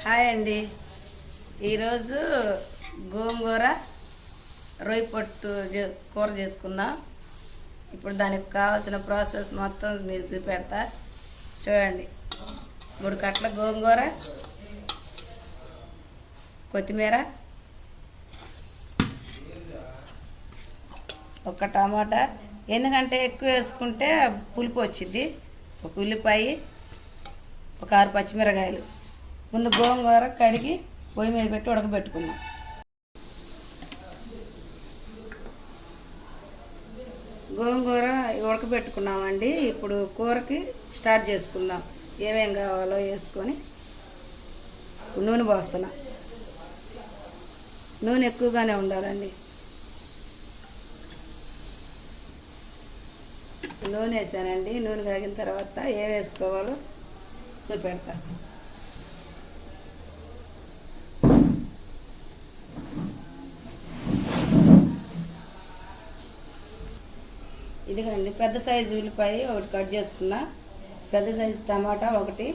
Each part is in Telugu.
హాయ్ అండి. ఈరోజు గోంగూర రొయ్య పొట్టు కూర చేసుకుందాం. ఇప్పుడు దానికి కావాల్సిన ప్రాసెస్ మొత్తం మీరు చూపెడతా చూడండి. 3 కట్టల గోంగూర, కొత్తిమీర, ఒక టమాటా, ఎందుకంటే ఎక్కువ వేసుకుంటే పులుపు వచ్చింది. ఒక ఉల్లిపాయ, ఒక 6 పచ్చిమిరకాయలు. ముందు గోంగూర కడిగి పొయ్యి మీద పెట్టి ఉడకబెట్టుకున్నాం. గోంగూర ఉడకబెట్టుకున్నామండి. ఇప్పుడు కూరకి స్టార్ట్ చేసుకుందాం. ఏమేం కావాలో వేసుకొని నూనె పోస్తున్నా. నూనె ఎక్కువగానే ఉండాలండి. నూనె వేసానండి. నూనె కాగిన తర్వాత ఏం వేసుకోవాలో చూపెడతా. ఇదిగండి పెద్ద సైజు ఉల్లిపాయ ఒకటి కట్ చేసుకున్నా, పెద్ద సైజు టమాటా ఒకటి,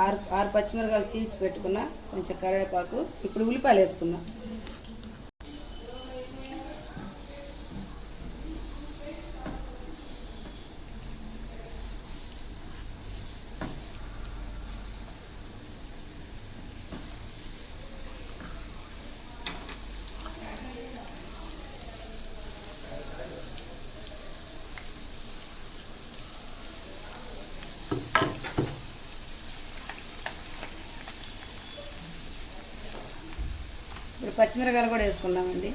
6 పచ్చిమిరకాయలు చీల్చి పెట్టుకున్నా, కొంచెం కరివేపాకు. ఇప్పుడు ఉల్లిపాయలు వేసుకున్నా. ఇప్పుడు పచ్చిమిరకాయలు కూడా వేసుకున్నామండి.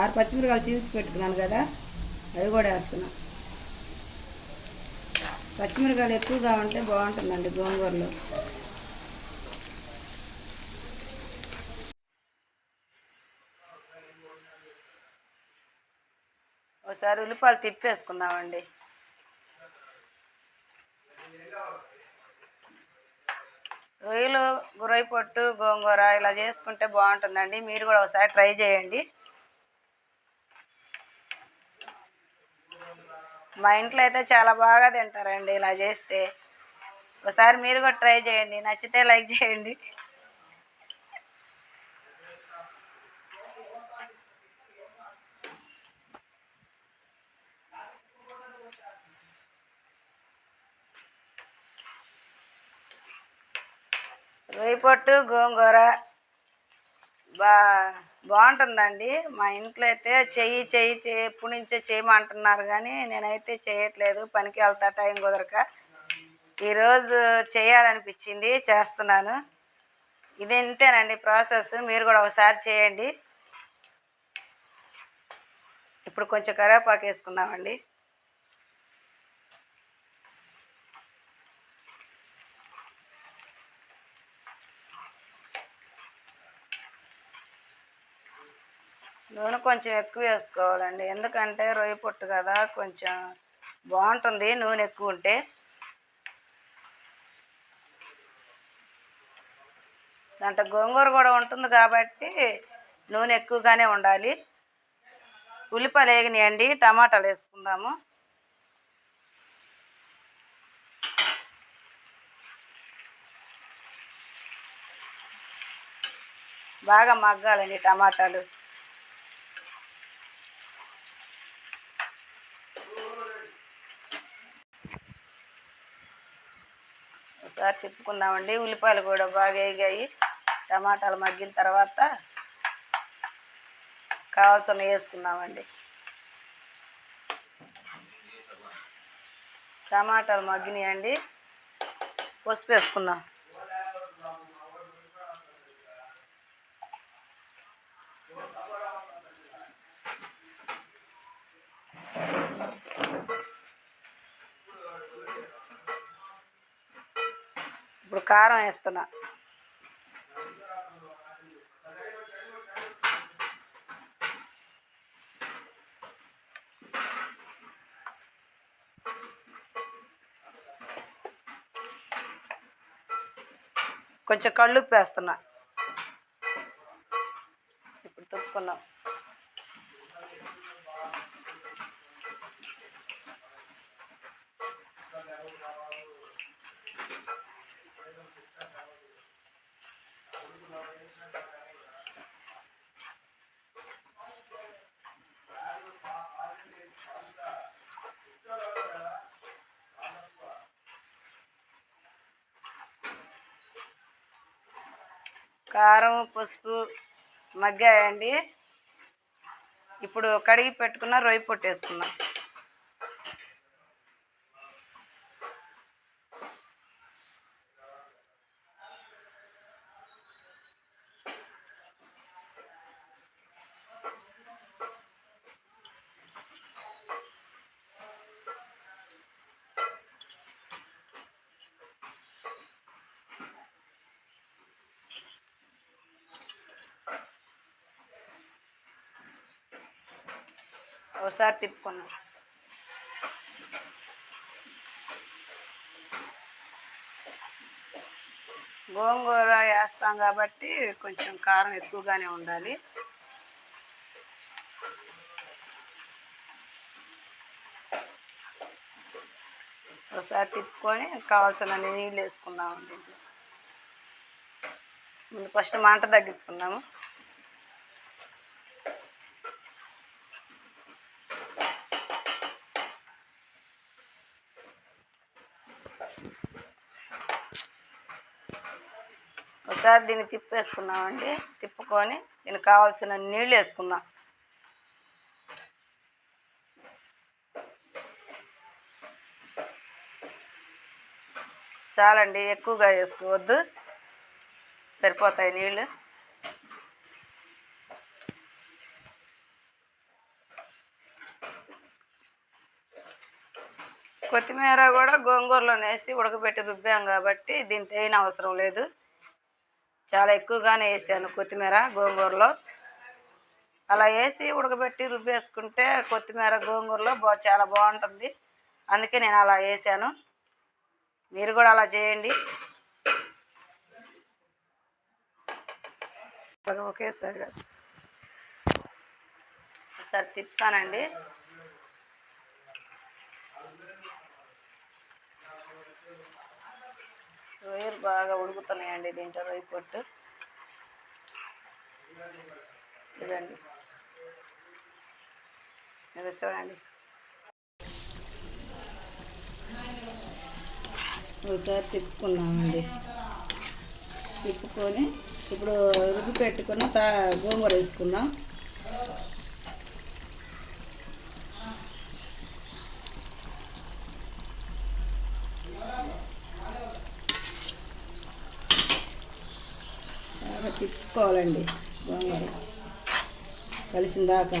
6 పచ్చిమిరకాయలు చీల్చి పెట్టుకున్నాను కదా, అవి కూడా వేస్తున్నా. పచ్చిమిరకాయలు ఎక్కువగా ఉంటే బాగుంటుందండి గోంగూరలో. ఒకసారి ఉల్లిపాయలు తిప్పేసుకుందామండి. రొయ్యలు, రొయ్య పొట్టు, గోంగూర ఇలా చేసుకుంటే బాగుంటుందండి. మీరు కూడా ఒకసారి ట్రై చేయండి. మా ఇంట్లో అయితే చాలా బాగా తింటారండి ఇలా చేస్తే. ఒకసారి మీరు కూడా ట్రై చేయండి. నచ్చితే లైక్ చేయండి. రొయ్య పొట్టు, గోంగూర బాగుంటుందండి. మా ఇంట్లో అయితే చెయ్యి ఎప్పటి నుంచో చేయమంటున్నారు, కానీ నేనైతే చేయట్లేదు. పనికి వెళ్తా టైం కుదరక. ఈరోజు చేయాలనిపించింది, చేస్తున్నాను. ఇది ఇంతేనండి ప్రాసెస్. మీరు కూడా ఒకసారి చేయండి. ఇప్పుడు కొంచెం కరివేపాకు వేసుకుందామండి. నూనె కొంచెం ఎక్కువ వేసుకోవాలండి, ఎందుకంటే రొయ్య పొట్టు కదా, కొంచెం బాగుంటుంది నూనె ఎక్కువ ఉంటే. దాంట్లో గోంగూర కూడా ఉంటుంది కాబట్టి నూనె ఎక్కువగానే ఉండాలి. ఉల్లిపాయలు వేగినాయండి, టమాటాలు వేసుకుందాము. బాగా మగ్గాలండి టమాటాలు. ఒకసారి తిప్పుకుందామండి. ఉల్లిపాయలు కూడా బాగా వేగాయి. టమాటాలు మగ్గిన తర్వాత కావాల్సిన వేసుకుందామండి. టమాటాలు మగ్గినాయండి, పసుపు వేసుకుందాం. ఇప్పుడు కారం వేస్తున్నా. కొంచెం కళ్ళుప్పు వేస్తున్నా. ఇప్పుడు తిప్పుకుందాం. కారం పసుపు మగ్గాయండి. ఇప్పుడు కడిగి పెట్టుకున్న రొయ్య పొట్టు వేసుకుందాం. ఒకసారి తిప్పుకున్నాం. గోంగూర వేస్తాం కాబట్టి కొంచెం కారం ఎక్కువగానే ఉండాలి. ఒకసారి తిప్పుకొని కావాల్సిన నీళ్ళు వేసుకుందామండి. ముందు ఫస్ట్ మంట తగ్గించుకుందాము. ఒకసారి దీన్ని తిప్పేసుకున్నామండి. తిప్పుకొని దీనికి కావాల్సిన నీళ్ళు వేసుకుందాం. చాలండి, ఎక్కువగా వేసుకోవద్దు, సరిపోతాయి నీళ్ళు. కొత్తిమీర కూడా గోంగూరలో వేసి ఉడకబెట్టి రుబ్బాం కాబట్టి దీంట్లో ఏం అవసరం లేదు. చాలా ఎక్కువగానే వేసాను కొత్తిమీర గోంగూరలో. అలా వేసి ఉడకబెట్టి రుబ్బేసుకుంటే కొత్తిమీర గోంగూరలో చాలా బాగుంటుంది. అందుకే నేను అలా వేసాను. మీరు కూడా అలా చేయండి. ఒకేసారి ఒకసారి తిప్పుతానండి. రొయ్యలు బాగా ఉడుకుతున్నాయండి దీంట్లో, రొయ్య పొట్టు ఇదండి, ఇది చూడండి. ఒకసారి తిప్పుకున్నామండి. తిప్పుకొని ఇప్పుడు రుబ్బి పెట్టుకున్న గోంగూర వేసుకుందాం. బాగా తిప్పుకోవాలండి గోంగూర కలిసిన దాకా.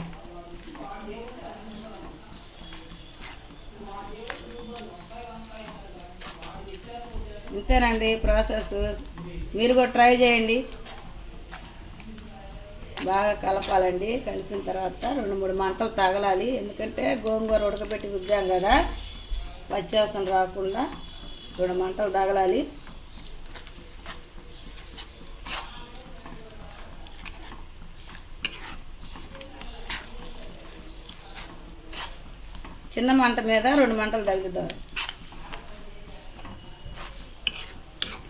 ఇంతేనండి ప్రాసెస్. మీరు కూడా ట్రై చేయండి. బాగా కలపాలండి. కలిపిన తర్వాత 2-3 మంటలు తగలాలి. ఎందుకంటే గోంగూర ఉడకబెట్టి రుద్దాం కదా, పచ్చివాసన రాకుండా 2 మంటలు తగలాలి. చిన్న మంట మీద 2 మంటలు తగ్గుతాం.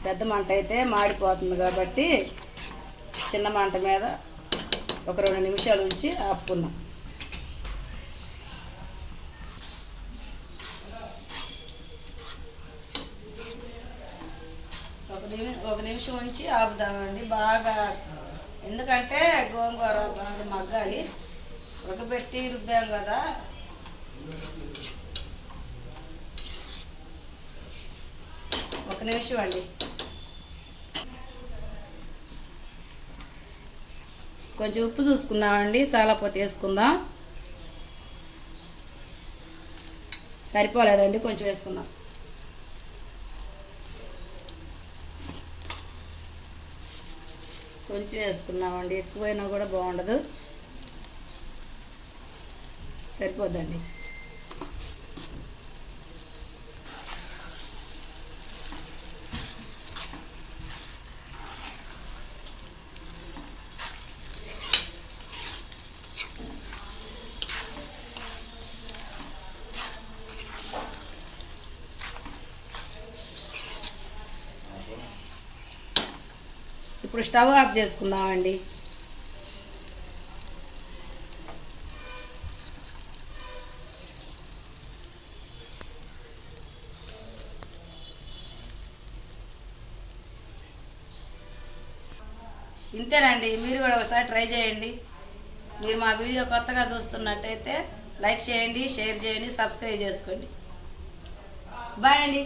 పెద్ద మంట అయితే మాడిపోతుంది కాబట్టి చిన్న మంట మీద ఒక 2 నిమిషాలు ఉంచి ఆపుకున్నాం. ఒక నిమిషం ఉంచి ఆపుదామండి బాగా. ఎందుకంటే గోంగూర బాగా మగ్గాలి. ఉడకబెట్టి రుబ్బాం కదా. ఒక నిమిషం అండి. కొంచెం ఉప్పు చూసుకుందామండి, సాలపోతే వేసుకుందాం. సరిపోలేదండి, కొంచెం వేసుకుందాం. కొంచెం వేసుకున్నామండి, ఎక్కువైనా కూడా బాగుండదు. సరిపోద్దండి. ఇప్పుడు స్టవ్ ఆఫ్ చేసుకుందామండి. ఇంతేనండి, మీరు కూడా ఒకసారి ట్రై చేయండి. మీరు మా వీడియో కొత్తగా చూస్తున్నట్టయితే లైక్ చేయండి, షేర్ చేయండి, సబ్స్క్రైబ్ చేసుకోండి. బాయ్ అండి.